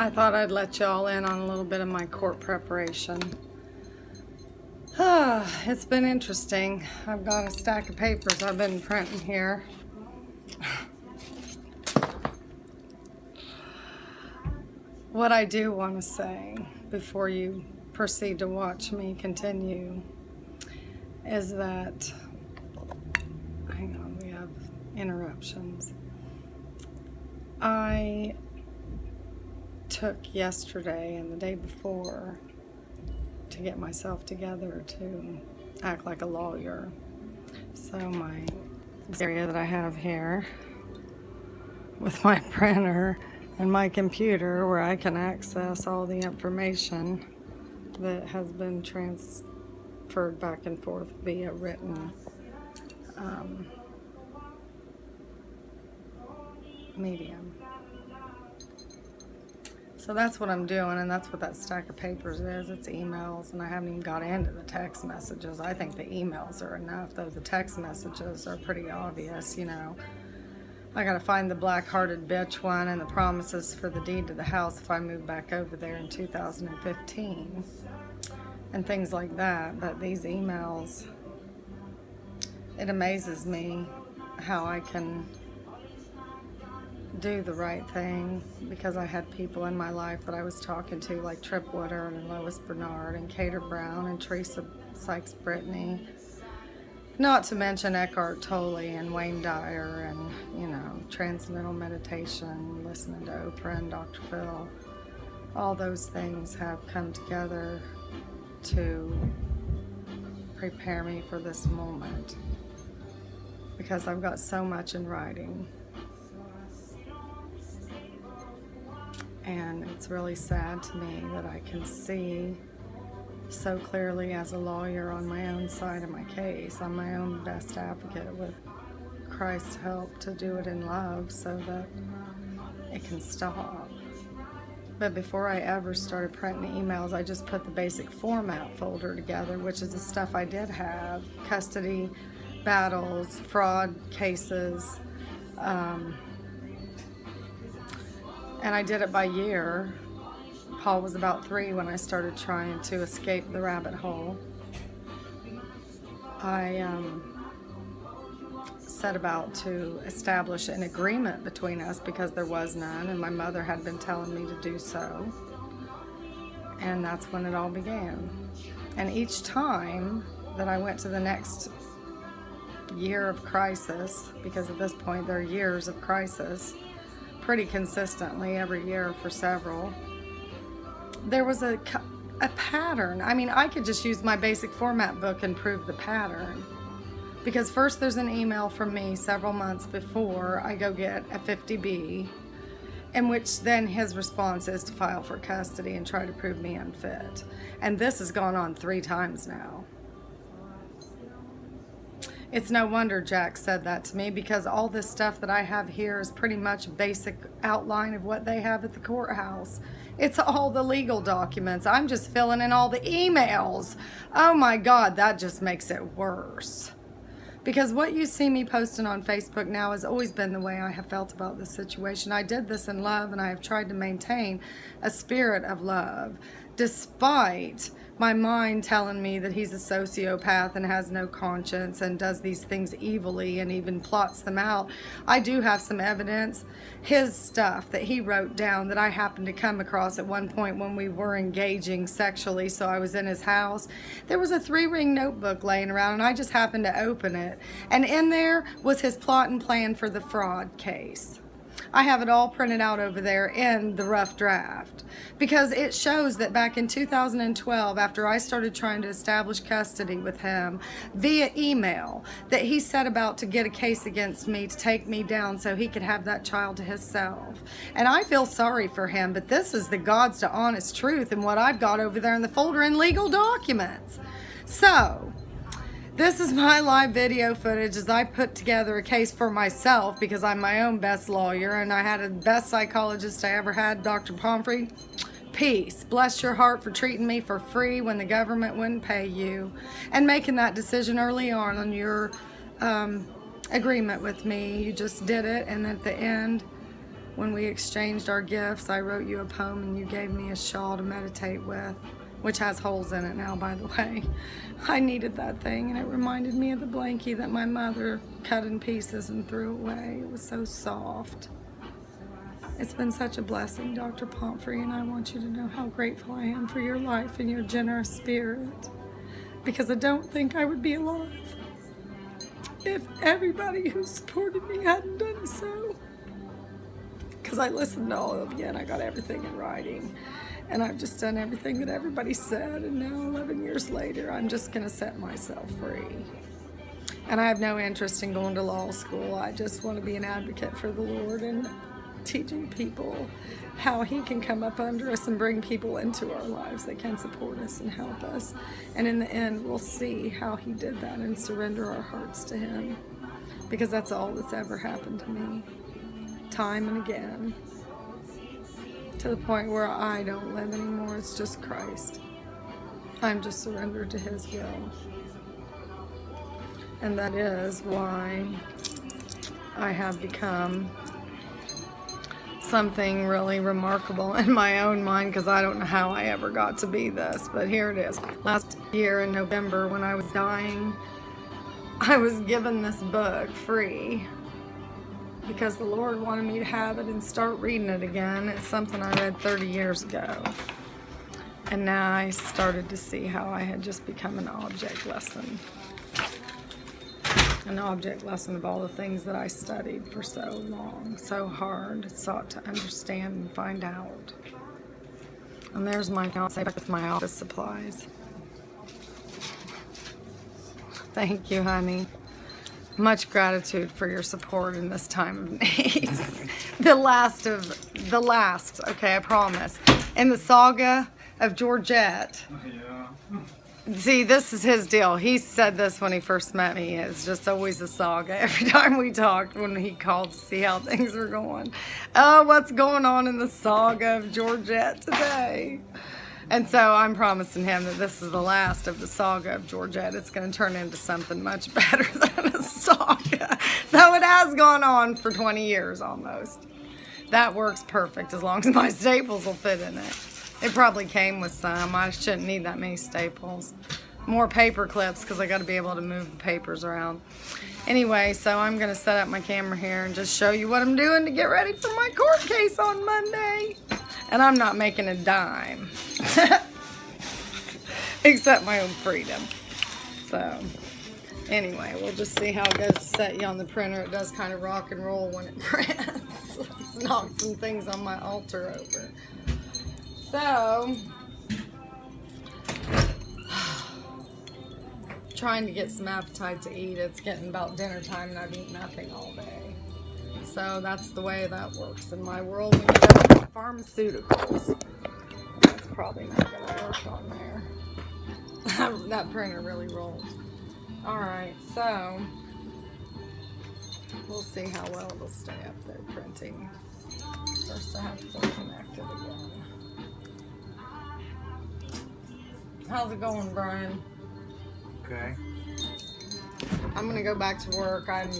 I thought I'd let y'all in on a little bit of my court preparation. It's been interesting. I've got a stack of papers I've been printing here. What I do want to say before you proceed to watch me continue is that, hang on, we have interruptions. I took yesterday and the day before to get myself together to act like a lawyer. So my area that I have here with my printer and my computer where I can access all the information that has been transferred back and forth via written medium. So that's what I'm doing, and that's what that stack of papers is. It's emails, and I haven't even got into the text messages. I think the emails are enough, though the text messages are pretty obvious, you know. I gotta find the black-hearted bitch one and the promises for the deed to the house if I move back over there in 2015 and things like that. But these emails, it amazes me how I can do the right thing, because I had people in my life that I was talking to, like Trip Woodard and Lois Bernard and Cater Brown and Teresa Sykes Brittany, not to mention Eckhart Tolle and Wayne Dyer and, you know, transcendental meditation, listening to Oprah and Dr. Phil. All those things have come together to prepare me for this moment, because I've got so much in writing. And it's really sad to me that I can see so clearly as a lawyer on my own side of my case. I'm my own best advocate with Christ's help to do it in love so that it can stop. But before I ever started printing emails, I just put the basic format folder together, which is the stuff I did have: custody, battles, fraud cases, and I did it by year. Paul was about 3 when I started trying to escape the rabbit hole. I set about to establish an agreement between us because there was none, and my mother had been telling me to do so. And that's when it all began. And each time that I went to the next year of crisis, because at this point there are years of crisis, pretty consistently every year for several, there was a pattern. I mean, I could just use my basic format book and prove the pattern, because first there's an email from me several months before I go get a 50B, in which then his response is to file for custody and try to prove me unfit. And this has gone on 3 times now. It's no wonder Jack said that to me, because all this stuff that I have here is pretty much a basic outline of what they have at the courthouse. It's all the legal documents. I'm just filling in all the emails. Oh my God, that just makes it worse. Because what you see me posting on Facebook now has always been the way I have felt about this situation. I did this in love, and I have tried to maintain a spirit of love, despite my mind telling me that he's a sociopath and has no conscience and does these things evilly and even plots them out. I do have some evidence. His stuff that he wrote down that I happened to come across at one point when we were engaging sexually, so I was in his house. There was a 3-ring notebook laying around, and I just happened to open it. And in there was his plot and plan for the fraud case. I have it all printed out over there in the rough draft, because it shows that back in 2012, after I started trying to establish custody with him via email, that he set about to get a case against me to take me down so he could have that child to himself. And I feel sorry for him, but this is the God's to honest truth and what I've got over there in the folder in legal documents. So this is my live video footage as I put together a case for myself, because I'm my own best lawyer, and I had the best psychologist I ever had, Dr. Pomfrey. Peace. Bless your heart for treating me for free when the government wouldn't pay you, and making that decision early on your agreement with me. You just did it, and at the end, When we exchanged our gifts, I wrote you a poem and you gave me a shawl to meditate with, which has holes in it now, by the way. I needed that thing, and it reminded me of the blankie that my mother cut in pieces and threw away. It was so soft. It's been such a blessing, Dr. Pomfrey, and I want you to know how grateful I am for your life and your generous spirit, because I don't think I would be alive if everybody who supported me hadn't done so. Because I listened to all of you, and I got everything in writing, and I've just done everything that everybody said, and now 11 years later, I'm just going to set myself free. And I have no interest in going to law school. I just want to be an advocate for the Lord and teaching people how He can come up under us and bring people into our lives that can support us and help us. And in the end, we'll see how He did that and surrender our hearts to Him, because that's all that's ever happened to me, time and again, to the point where I don't live anymore. It's just Christ. I'm just surrendered to His will. And that is why I have become something really remarkable in my own mind, because I don't know how I ever got to be this, but here it is. Last year in November, when I was dying, I was given this book free because the Lord wanted me to have it and start reading it again. It's something I read 30 years ago. And now I started to see how I had just become an object lesson. An object lesson of all the things that I studied for so long, so hard, sought to understand and find out. And there's my fiance with my office supplies. Thank you, honey. Much gratitude for your support in this time of need. The last, okay, I promise. In the saga of Georgette. Yeah. See, this is his deal. He said this when he first met me. It's just always a saga. Every time we talked, when he called to see how things were going. Oh, what's going on in the saga of Georgette today? And so I'm promising him that this is the last of the saga of Georgette. It's going to turn into something much better than a saga. Though it has gone on for 20 years almost. That works perfect as long as my staples will fit in it. It probably came with some. I shouldn't need that many staples. More paper clips, because I got to be able to move the papers around. Anyway, so I'm going to set up my camera here and just show you what I'm doing to get ready for my court case on Monday. And I'm not making a dime. Except my own freedom. So, anyway, we'll just see how it goes to set you on the printer. It does kind of rock and roll when it prints. Let's knock some things on my altar over. So, trying to get some appetite to eat. It's getting about dinner time and I've eaten nothing all day. So that's the way that works in my world when you go to pharmaceuticals. That's probably not going to work on there. That printer really rolls. Alright, so we'll see how well it'll stay up there printing. First I have to connect it again. How's it going, Brian? Okay. I'm going to go back to work. I'm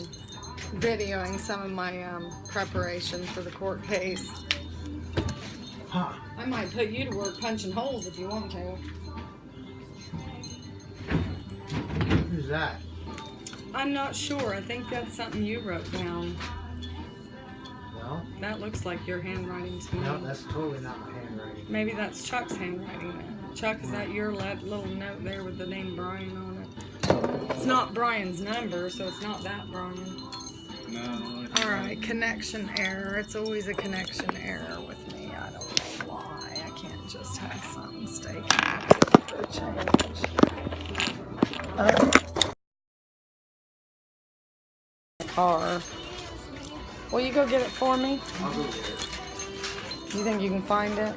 videoing some of my preparation for the court case. Huh. I might put you to work punching holes if you want to. Who's that? I'm not sure. I think that's something you wrote down. No. That looks like your handwriting to me. No, that's totally not my handwriting. Maybe that's Chuck's handwriting then. Chuck, is that your little note there with the name Brian on it? It's not Brian's number, so it's not that Brian. No. Alright, connection error. It's always a connection error with me. I don't know why. I can't just have something stay connected for a change. Car. Will you go get it for me? I'll go get it. You think you can find it?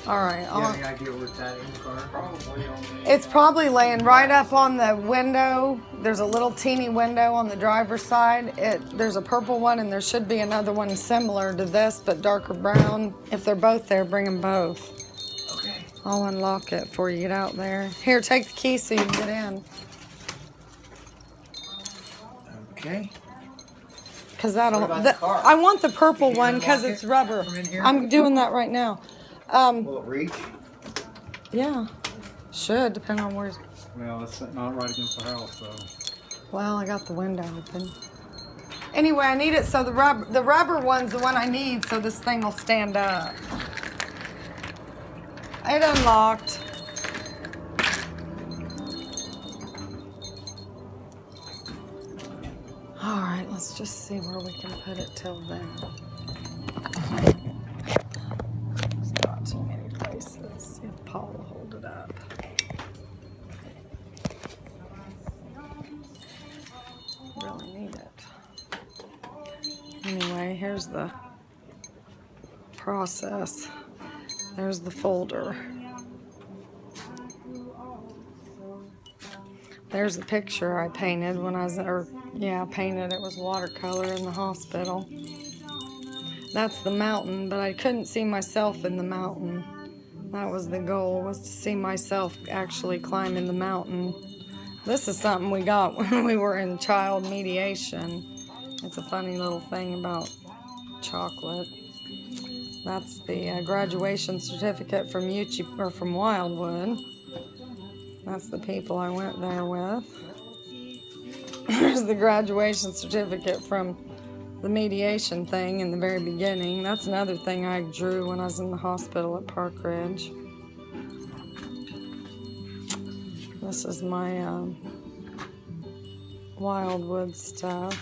Alright. You have any idea where it's at in the car? Probably on the... It's probably laying right up on the window. There's a little teeny window on the driver's side. There's a purple one and there should be another one similar to this but darker brown. If they're both there, bring them both. Okay. I'll unlock it before you get out there. Here, take the key so you can get in. Okay. Because What that'll. about the car? I want the purple You one gonna because unlock it's it rubber. from in here? I'm doing that right now. Will it reach? Yeah, should depend on where. Well, it's not right against the house, so. Well, I got the window open. Anyway, I need it so the rubber one's the one I need so this thing will stand up. It unlocked. All right, let's just see where we can put it till then. There's not too many places. See if Paul will hold it up. Really need it. Anyway, here's the process. There's the folder. There's the picture I painted when I was, painted. It was watercolor in the hospital. That's the mountain, but I couldn't see myself in the mountain. That was the goal, was to see myself actually climbing the mountain. This is something we got when we were in child mediation. It's a funny little thing about chocolate. That's the graduation certificate from from Wildwood. That's the people I went there with. There's the graduation certificate from the mediation thing in the very beginning. That's another thing I drew when I was in the hospital at Park Ridge. This is my Wildwood stuff.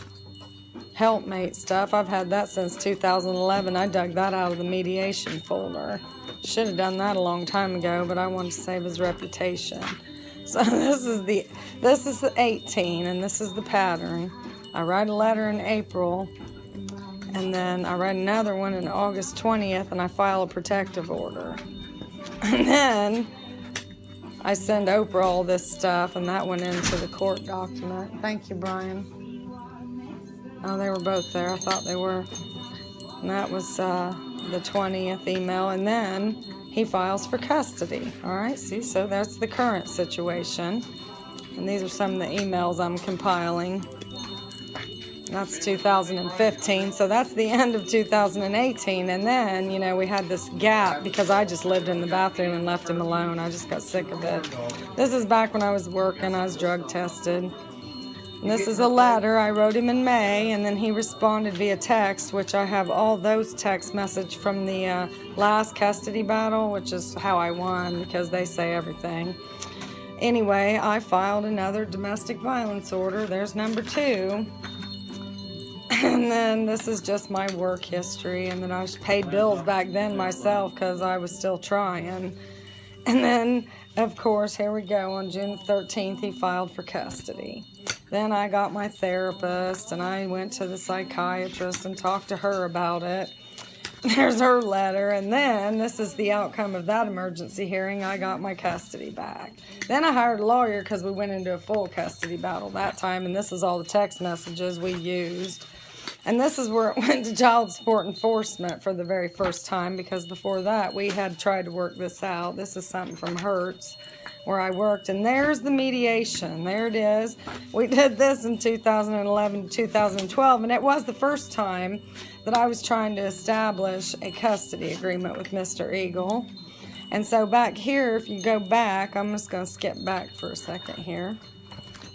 Helpmate stuff. I've had that since 2011. I dug that out of the mediation folder. Should have done that a long time ago, but I wanted to save his reputation. So this is the 18, and this is the pattern. I write a letter in April, and then I write another one on August 20th, and I file a protective order. And then I send Oprah all this stuff, and that went into the court document. Thank you, Brian. Oh, they were both there. I thought they were. And that was the 20th email, and then he files for custody. All right, see, so that's the current situation. And these are some of the emails I'm compiling. That's 2015, so that's the end of 2018. And then, we had this gap because I just lived in the bathroom and left him alone. I just got sick of it. This is back when I was working. I was drug tested. And this is a letter I wrote him in May, and then he responded via text, which I have all those text messages from the last custody battle, which is how I won because they say everything. Anyway, I filed another domestic violence order. There's number 2. And then this is just my work history, and then I paid bills back then myself because I was still trying. And then, of course, here we go. On June 13th, he filed for custody. Then I got my therapist, and I went to the psychiatrist and talked to her about it. There's her letter, and then this is the outcome of that emergency hearing. I got my custody back. Then I hired a lawyer because we went into a full custody battle that time, and this is all the text messages we used. And this is where it went to child support enforcement for the very first time, because before that we had tried to work this out. This is something from Hertz where I worked, and there's the mediation. There it is. We did this in 2011 2012, and it was the first time that I was trying to establish a custody agreement with Mr. Eagle. And so back here, if you go back, I'm just going to skip back for a second here.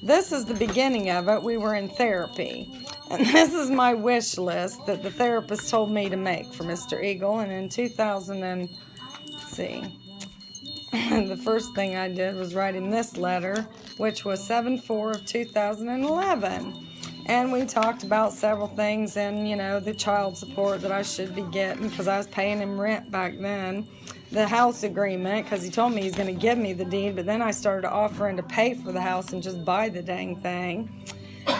This is the beginning of it. We were in therapy. And this is my wish list that the therapist told me to make for Mr. Eagle. And in 2000 the first thing I did was write him this letter, which was 7/4 of 2011. And we talked about several things and, the child support that I should be getting because I was paying him rent back then. The house agreement, because he told me he's going to give me the deed, but then I started offering to pay for the house and just buy the dang thing.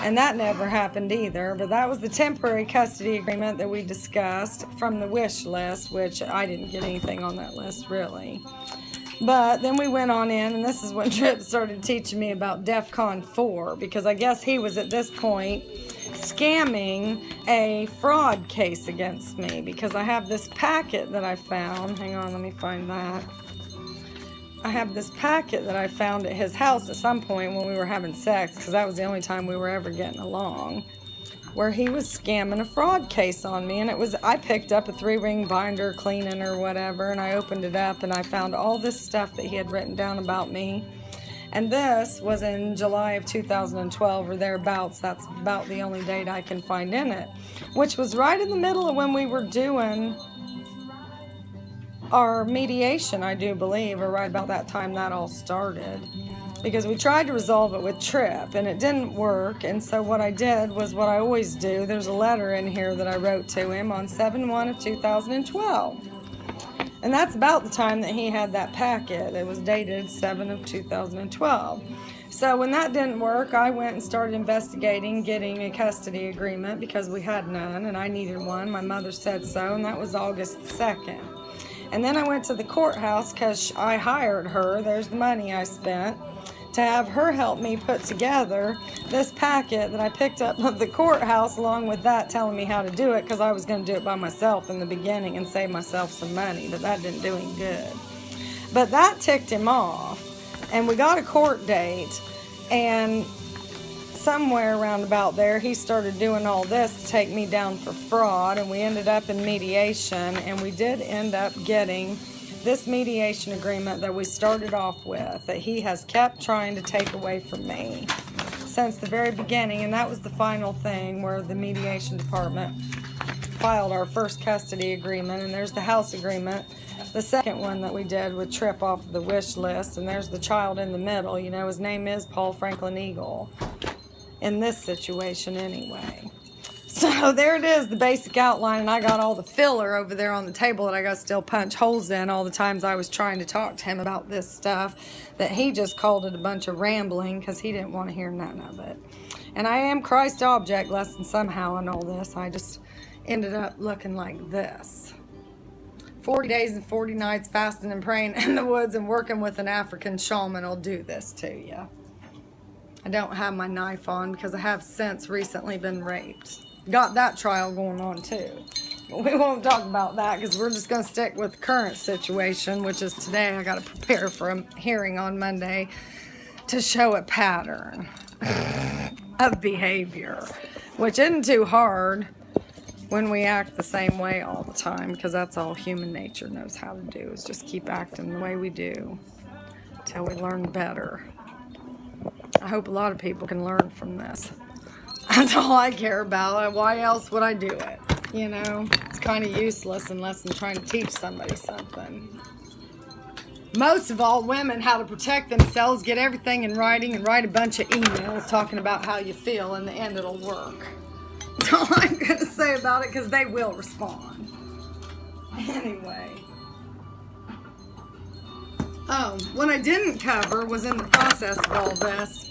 And that never happened either, but that was the temporary custody agreement that we discussed from the wish list, which I didn't get anything on that list, really. But then we went on in, and this is when Tripp started teaching me about DEFCON 4, because I guess he was at this point scamming a fraud case against me, because I have this packet that I found. Hang on, let me find that. I have this packet that I found at his house at some point when we were having sex, because that was the only time we were ever getting along. where he was scamming a fraud case on me. And I picked up a 3-ring binder cleaning or whatever, and I opened it up and I found all this stuff that he had written down about me. And this was in July of 2012 or thereabouts. That's about the only date I can find in it, which was right in the middle of when we were doing our mediation, I do believe, or right about that time that all started. Because we tried to resolve it with Tripp, and it didn't work. And so what I did was what I always do. There's a letter in here that I wrote to him on 7/1 of 2012. And that's about the time that he had that packet. It was dated 7 of 2012. So when that didn't work, I went and started investigating getting a custody agreement because we had none, and I needed one. My mother said so, and that was August 2nd. And then I went to the courthouse because I hired her. There's the money I spent to have her help me put together this packet that I picked up at the courthouse, along with that telling me how to do it, because I was going to do it by myself in the beginning and save myself some money, but that didn't do any good. But that ticked him off, and we got a court date, and somewhere around about there he started doing all this to take me down for fraud, and we ended up in mediation, and we did end up getting this mediation agreement that we started off with, that he has kept trying to take away from me since the very beginning. And that was the final thing where the mediation department filed our first custody agreement. And there's the house agreement, the second one that we did with Tripp off of the wish list. And there's the child in the middle. You know, his name is Paul Franklin Eagle in this situation anyway. So there it is, the basic outline, and I got all the filler over there on the table that I got to still punch holes in all the times I was trying to talk to him about this stuff, that he just called it a bunch of rambling because he didn't want to hear none of it. And I am Christ object lesson somehow in all this. I just ended up looking like this. 40 days and 40 nights fasting and praying in the woods and working with an African shaman will do this to you. I don't have my knife on because I have since recently been raped. Got that trial going on too. But we won't talk about that because we're just going to stick with the current situation, which is today. I got to prepare for a hearing on Monday to show a pattern of behavior, which isn't too hard when we act the same way all the time, because that's all human nature knows how to do, is just keep acting the way we do until we learn better. I hope a lot of people can learn from this. That's all I care about. Why else would I do it? You know, it's kind of useless unless I'm trying to teach somebody something. Most of all, women, how to protect themselves, get everything in writing, and write a bunch of emails talking about how you feel. In the end, it'll work. That's all I'm going to say about it, because they will respond. Anyway. Oh, what I didn't cover was in the process of all this.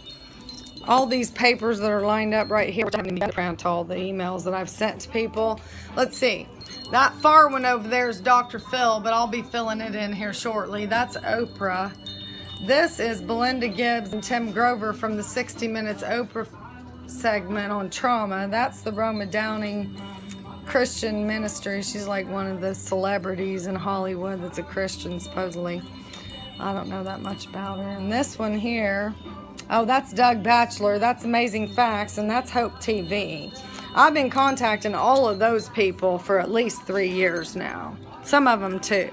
All these papers that are lined up right here, which I'm going to print all the emails that I've sent to people. Let's see. That far one over there is Dr. Phil, but I'll be filling it in here shortly. That's Oprah. This is Belinda Gibbs and Tim Grover from the 60 Minutes Oprah segment on trauma. That's the Roma Downing Christian ministry. She's like one of the celebrities in Hollywood that's a Christian, supposedly. I don't know that much about her. And this one here, oh, that's Doug Batchelor. That's Amazing Facts, and that's Hope TV. I've been contacting all of those people for at least 3 years now. Some of them too.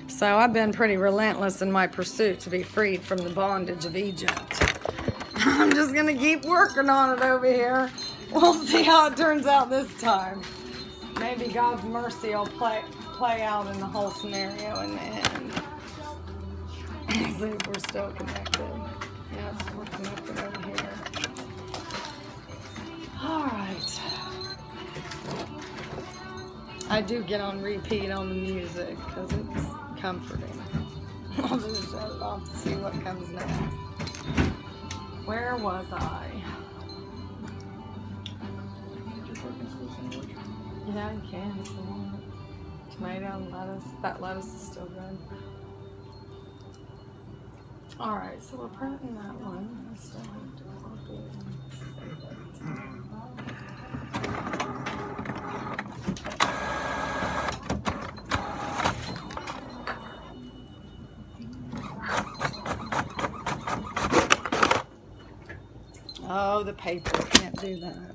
So I've been pretty relentless in my pursuit to be freed from the bondage of Egypt. I'm just going to keep working on it over here. We'll see how it turns out this time. Maybe God's mercy will play out in the whole scenario in the end. Let's see if we're still connected. Yep, we're connected over here. Alright. I do get on repeat on the music because it's comforting. I'll just shut it off to see what comes next. Where was I? Yeah, you can if you want. Tomato and lettuce. That lettuce is still good. Alright, so we're printing that one. I still have to copy it. Oh, the paper. Can't do that.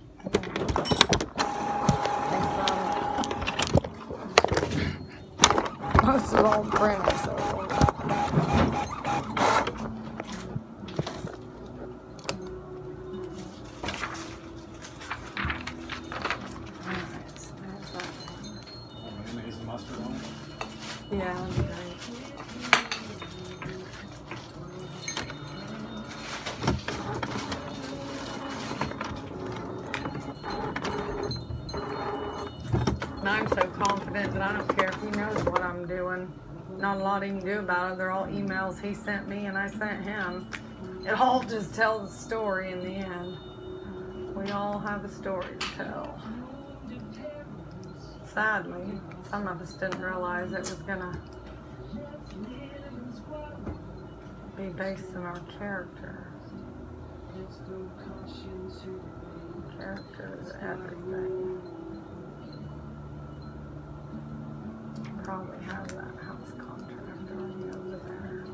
Most of all the printers so far. Mayonnaise and mustard on it. Yeah, that'd be great. And I'm so confident that I don't care if he knows what I'm doing. Not a lot he can do about it. They're all emails he sent me and I sent him. It all just tells a story in the end. We all have a story to tell. Sadly, some of us didn't realize it was gonna be based on our character. Character is everything. Probably have that house contract already over there.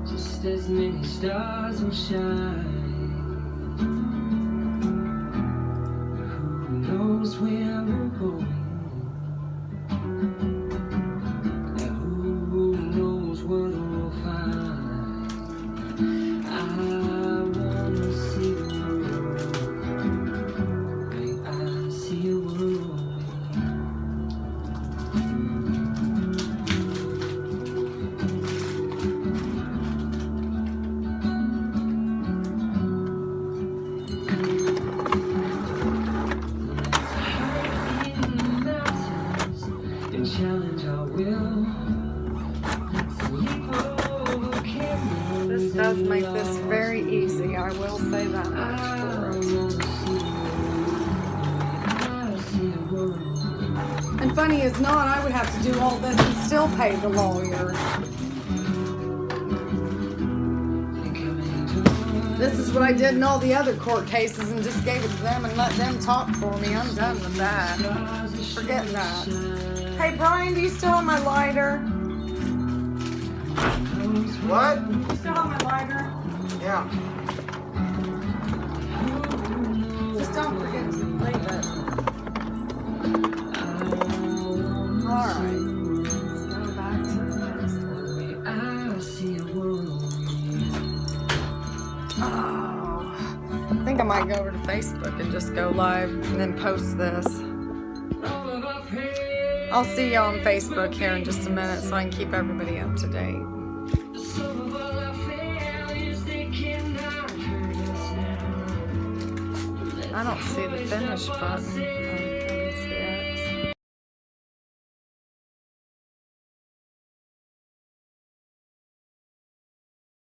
Just as many stars will shine. Who knows where we're going? And who knows what we'll find? I wanna see the world. May I see a world? Challenge our will. This does make this very easy. I will say that much for it. And funny as not, I would have to do all this and still pay the lawyer. This is what I did in all the other court cases and just gave it to them and let them talk for me. I'm done with that. Forget that. Hey Brian, do you still have my lighter? What? You still have my lighter? Yeah. Just don't forget to leave it. Alright. Let's go back to the next one. Oh. I think I might go over to Facebook and just go live and then post this. I'll see y'all on Facebook here in just a minute so I can keep everybody up to date. I don't see the finish button.